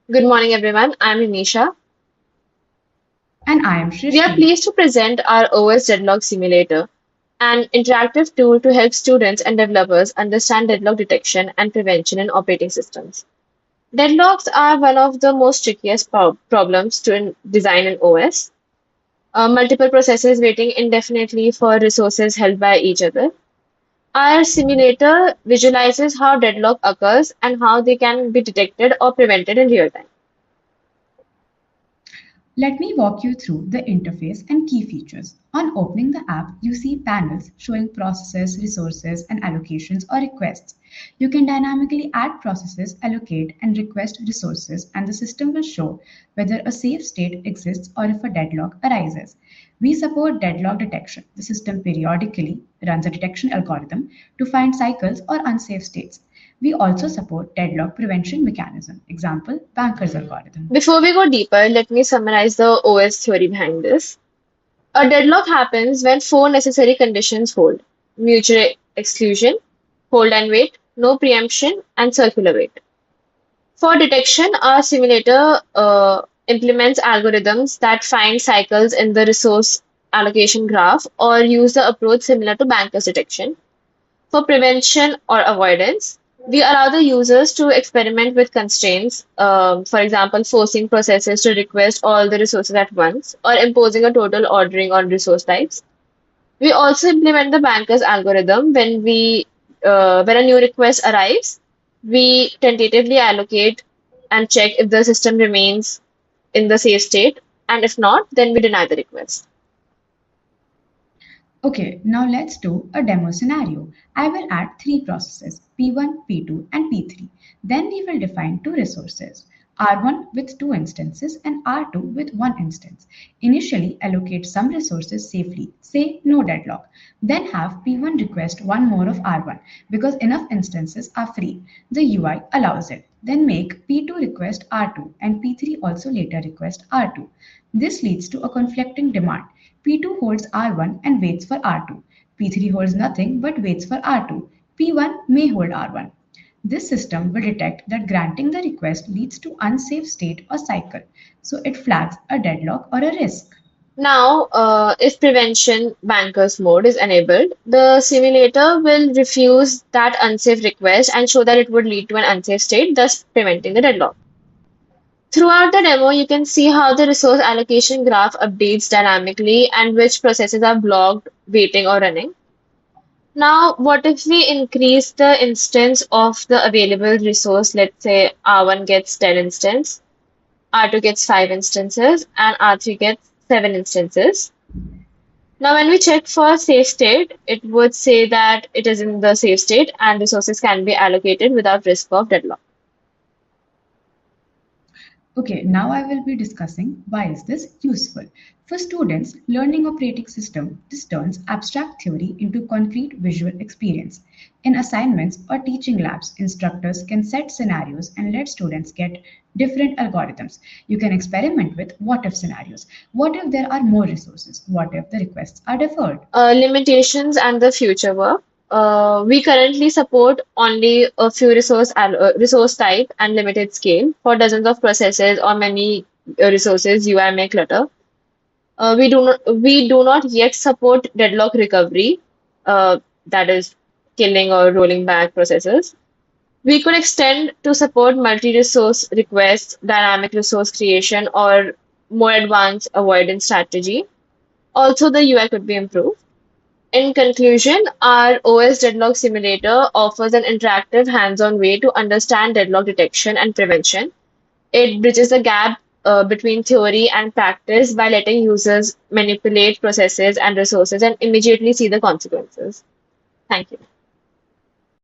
Good morning, everyone. I'm Anisha. And I am We are Shrishti. pleased to present our OS Deadlock Simulator, an interactive tool to help students and developers understand deadlock detection and prevention in operating systems. Deadlocks are one of the most trickiest problems to design in OS. Multiple processes waiting indefinitely for resources held by each other. Our simulator visualizes how deadlock occurs and how they can be detected or prevented in real time. Let me walk you through the interface and key features. On opening the app, you see panels showing processes, resources, and allocations or requests. You can dynamically add processes, allocate, and request resources, and the system will show whether a safe state exists or if a deadlock arises. We support deadlock detection. The system periodically runs a detection algorithm to find cycles or unsafe states. We also support deadlock prevention mechanism. Example, Banker's algorithm. Before we go deeper, let me summarize the OS theory behind this. A deadlock happens when four necessary conditions hold: mutual exclusion, hold and wait, no preemption, and circular wait. For detection, our simulator implements algorithms that find cycles in the resource allocation graph or use the approach similar to Banker's detection. For prevention or avoidance, we allow the users to experiment with constraints, for example, forcing processes to request all the resources at once or imposing a total ordering on resource types. We also implement the banker's algorithm when a new request arrives, we tentatively allocate and check if the system remains in the safe state, and if not, then we deny the request. Okay, now let's do a demo scenario. I will add three processes, P1, P2, and P3. Then we will define two resources, R1 with two instances and R2 with one instance. Initially, allocate some resources safely, say no deadlock. Then have P1 request one more of R1 because enough instances are free. The UI allows it. Then make P2 request R2 and P3 also later request R2. This leads to a conflicting demand. P2 holds R1 and waits for R2. P3 holds nothing but waits for R2. P1 may hold R1. This system will detect that granting the request leads to unsafe state or cycle, so it flags a deadlock or a risk. Now, if prevention bankers mode is enabled, the simulator will refuse that unsafe request and show that it would lead to an unsafe state, thus preventing the deadlock. Throughout the demo, you can see how the resource allocation graph updates dynamically and which processes are blocked, waiting, or running. Now, what if we increase the instance of the available resource? Let's say R1 gets 10 instances, R2 gets 5 instances, and R3 gets 7 instances. Now, when we check for safe state, it would say that it is in the safe state and resources can be allocated without risk of deadlock. Okay, now I will be discussing why is this useful. For students learning operating system, this turns abstract theory into concrete visual experience. In assignments or teaching labs, instructors can set scenarios and let students get different algorithms. You can experiment with what if scenarios. What if there are more resources? What if the requests are deferred? Limitations and the future work. We currently support only a few resource type and limited scale for dozens of processes or many resources UI may clutter. We do not yet support deadlock recovery, that is killing or rolling back processes. We could extend to support multi-resource requests, dynamic resource creation, or more advanced avoidance strategy. Also, the UI could be improved. In conclusion, our OS Deadlock Simulator offers an interactive, hands-on way to understand deadlock detection and prevention. It bridges the gap between theory and practice by letting users manipulate processes and resources and immediately see the consequences. Thank you.